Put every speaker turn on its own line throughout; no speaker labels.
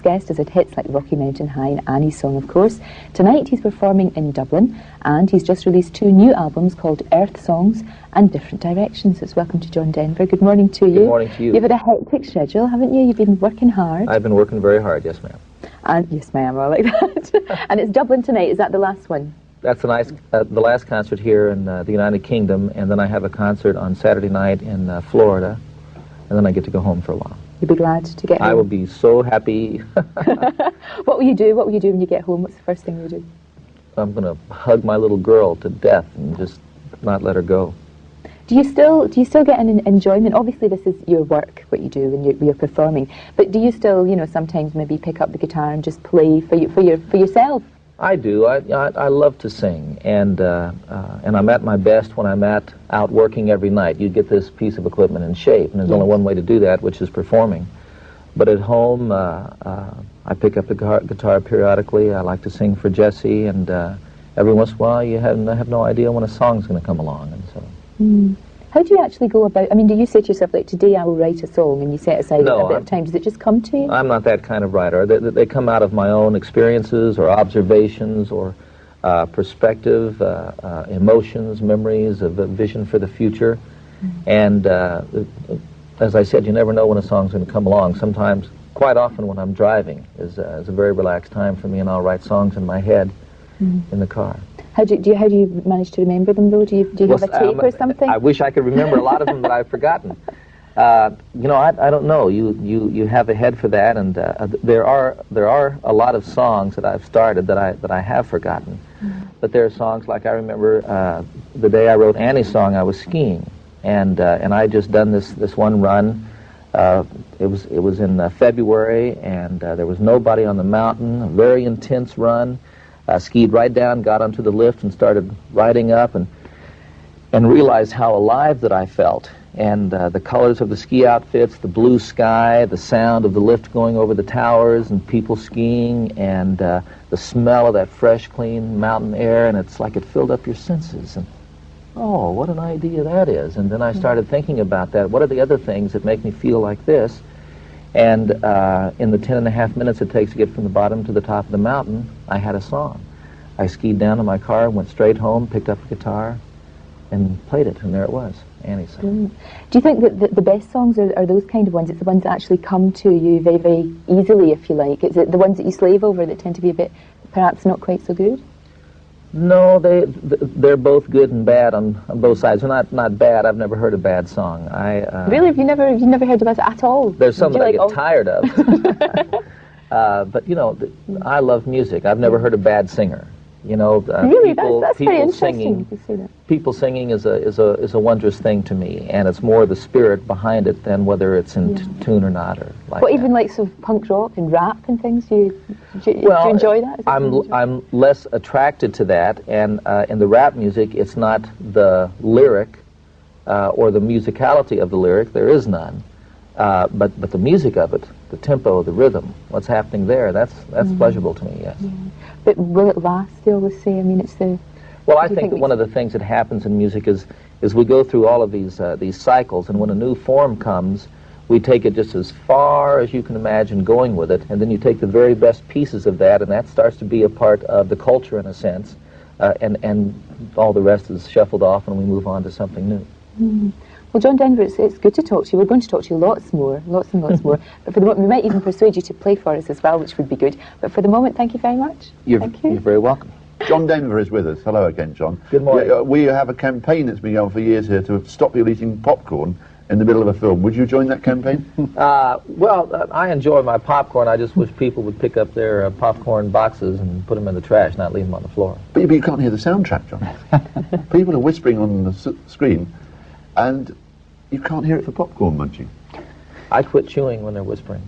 Guest has had hits like Rocky Mountain High and Annie's Song, of course. Tonight he's performing in Dublin, and he's just released 2 new albums called Earth Songs and Different Directions. It's welcome to John Denver. Good morning to you.
Good morning to you.
You've had a hectic schedule, haven't you? You've been working hard.
I've been working very hard, yes ma'am.
And yes ma'am, I like that. And it's Dublin tonight, is that the last one?
That's the last concert here in the United Kingdom, and then I have a concert on Saturday night in Florida, and then I get to go home for a while.
You'll be glad to get home?
I will be so happy.
What will you do? What will you do when you get home? What's the first thing you do? I'm
going to hug my little girl to death and just not let her go.
Do you still get an enjoyment? Obviously, this is your work, what you do when you're performing. But do you still, sometimes maybe pick up the guitar and just play for yourself? I
do. I love to sing, and I'm at my best when I'm out working every night. You get this piece of equipment in shape, and there's only one way to do that, which is performing. But at home, I pick up the guitar periodically. I like to sing for Jesse, and every once in a while, you have no idea when a song's going to come along, and so.
How do you actually go about? I mean, do you say to yourself, like, today I will write a song, and you set aside a bit of time? Does it just come to you?
I'm not that kind of writer. They come out of my own experiences or observations or perspective, emotions, memories, of a vision for the future. And as I said, you never know when a song's going to come along. Sometimes, quite often when I'm driving, is a very relaxed time for me, and I'll write songs in my head in the car. How do you manage to remember them, though? Do you have a tape or something? I wish I could remember a lot of them that I've forgotten. I don't know. You have a head for that, and there are a lot of songs that I've started that I have forgotten. But there are songs like I remember the day I wrote Annie's Song. I was skiing, and I just done this one run. It was in February, and there was nobody on the mountain. A very intense run. Skied right down, got onto the lift, and started riding up, and realized how alive that I felt. And the colors of the ski outfits, the blue sky, the sound of the lift going over the towers, and people skiing, and the smell of that fresh, clean mountain air, and it's like it filled up your senses. And oh, what an idea that is. And then I started thinking about that. What are the other things that make me feel like this? And in the 10.5 minutes it takes to get from the bottom to the top of the mountain, I had a song. I skied down to my car, went straight home, picked up the guitar, and played it, and there it was, Annie's Song.
Do you think that the best songs are those kind of ones? It's the ones that actually come to you very, very easily, if you like? Is it the ones that you slave over that tend to be a bit, perhaps not quite so good?
No, they're both good and bad on both sides. They're not bad. I've never heard a bad song.
Really? Have you never heard of that at all?
There's some that I get tired of. But I love music. I've never heard a bad singer.
Really, that's very interesting to say that.
People singing is a wondrous thing to me, and it's more the spirit behind it than whether it's in tune or not, or like.
Well, even like sort of punk rock and rap and things. Do you enjoy that?
I'm less attracted to that, and in the rap music, it's not the lyric or the musicality of the lyric. There is none, but the music of it, the tempo, the rhythm, what's happening there, that's pleasurable to me. Yes.
Yeah. But will it last, they always say? I mean, it's the...
Well, I think that one of the things that happens in music is we go through all of these cycles, and when a new form comes, we take it just as far as you can imagine going with it, and then you take the very best pieces of that, and that starts to be a part of the culture in a sense, and all the rest is shuffled off, and we move on to something new.
Well, John Denver, it's good to talk to you. We're going to talk to you lots and lots more. But for the moment, we might even persuade you to play for us as well, which would be good. But for the moment, thank you very much.
Thank you. You're very welcome.
John Denver is with us. Hello again, John.
Good morning.
We have a campaign that's been going for years here to stop people eating popcorn in the middle of a film. Would you join that campaign?
I enjoy my popcorn. I just wish people would pick up their popcorn boxes and put them in the trash, not leave them on the floor.
But you can't hear the soundtrack, John. People are whispering on the screen, and you can't hear it for popcorn munching.
I quit chewing when they're whispering.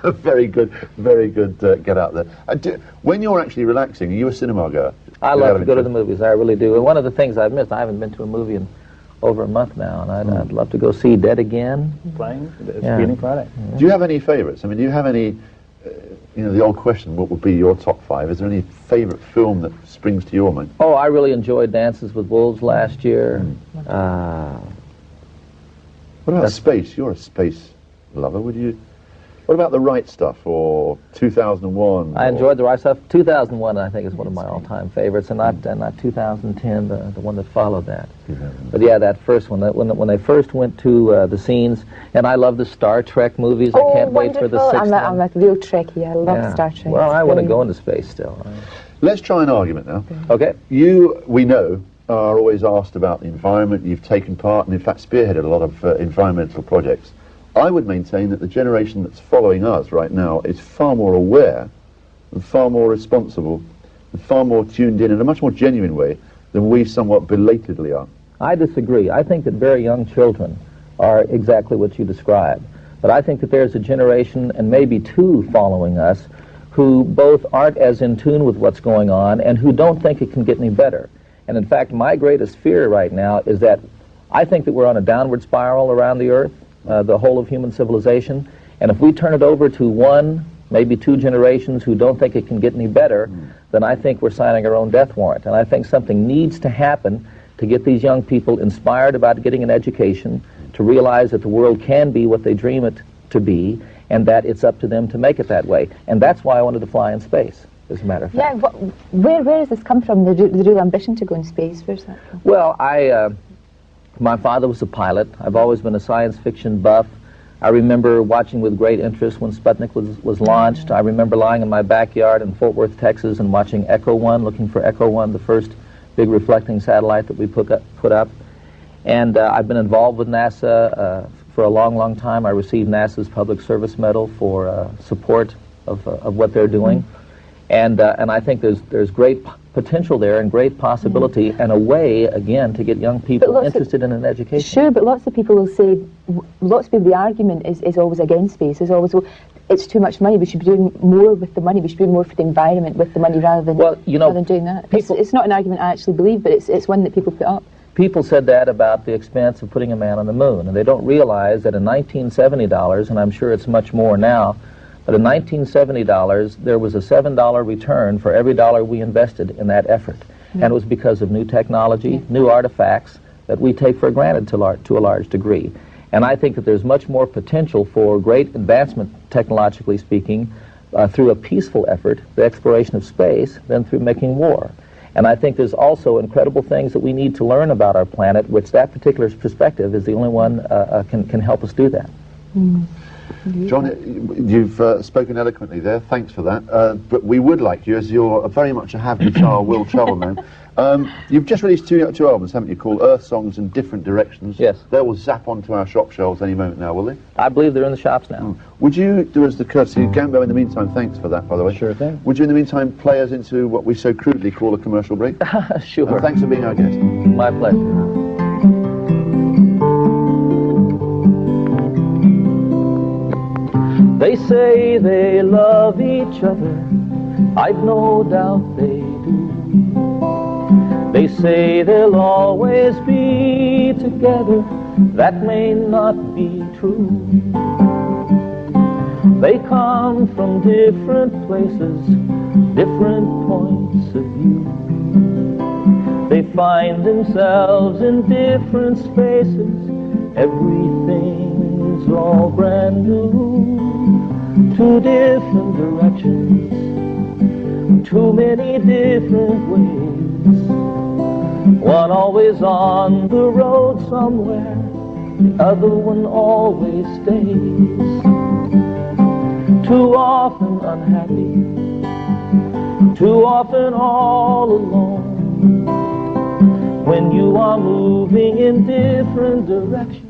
Very good, very good. Get out there. When you're actually relaxing, are you a cinema goer?
I love to go to the movies. I really do. And one of the things I've missed, I haven't been to a movie in over a month now, and I'd love to go see Dead Again.
Playing? Screening Friday.
Yeah. Do you have any favourites? I mean, do you have any, the old question, what would be your top 5? Is there any favourite film that springs to your mind?
Oh, I really enjoyed Dances with Wolves last year.
What about space? You're a space lover, would you? What about The Right Stuff or 2001?
I enjoyed The Right Stuff. 2001, I think, is one of my all-time favorites, and not 2010, the one that followed that. But yeah, that first one, when they first went to the scenes, and I love the Star Trek movies. I can't wait for the 6th one.
I'm a real Trekkie. I love Star Trek.
Well, I want to go into space still.
Let's try an argument now.
Okay.
You, we know, are always asked about the environment. You've taken part and, in fact, spearheaded a lot of environmental projects. I would maintain that the generation that's following us right now is far more aware and far more responsible and far more tuned in a much more genuine way than we somewhat belatedly are.
I disagree. I think that very young children are exactly what you described. But I think that there's a generation, and maybe two following us, who both aren't as in tune with what's going on and who don't think it can get any better. And in fact, my greatest fear right now is that I think that we're on a downward spiral around the Earth, the whole of human civilization, and if we turn it over to one, maybe two generations who don't think it can get any better, then I think we're signing our own death warrant. And I think something needs to happen to get these young people inspired about getting an education, to realize that the world can be what they dream it to be, and that it's up to them to make it that way. And that's why I wanted to fly in space, as a matter of fact.
Yeah, where does this come from, the real ambition to go in space? Where's that from?
Well, my father was a pilot. I've always been a science fiction buff. I remember watching with great interest when Sputnik was launched. I remember lying in my backyard in Fort Worth, Texas, and watching Echo 1, looking for Echo 1, the first big reflecting satellite that we put up. And I've been involved with NASA for a long, long time. I received NASA's Public Service Medal for support of what they're doing. And I think there's great potential there and great possibility and a way, again, to get young people interested in an education.
Sure, but lots of people will say, the argument is always against space, is always, it's too much money, we should be doing more with the money, we should be doing more for the environment with the money rather than doing that. It's not an argument I actually believe, but it's one that people put up.
People said that about the expense of putting a man on the moon, and they don't realize that in 1970 dollars, and I'm sure it's much more now, but in 1970 dollars, there was a $7 return for every dollar we invested in that effort. And it was because of new technology, new artifacts that we take for granted to a large degree. And I think that there's much more potential for great advancement, technologically speaking, through a peaceful effort, the exploration of space, than through making war. And I think there's also incredible things that we need to learn about our planet, which that particular perspective is the only one can help us do that.
John, you've spoken eloquently there. Thanks for that. But we would like you, as you're very much a have guitar, will travel man. You've just released two albums, haven't you, called Earth Songs in Different Directions?
Yes.
They will zap onto our shop shelves any moment now, will they?
I believe they're in the shops now.
Would you do us the courtesy, Gambo, in the meantime, thanks for that, by the way.
Sure thing.
Would you, in the meantime, play us into what we so crudely call a commercial break?
Sure.
Thanks for being our guest.
My pleasure. They say they love each other, I've no doubt they do. They say they'll always be together, that may not be true. They come from different places, different points of view. They find themselves in different spaces, everything's all brand new. Two different directions, too many different ways. One always on the road somewhere, the other one always stays. Too often unhappy, too often all alone. When you are moving in different directions,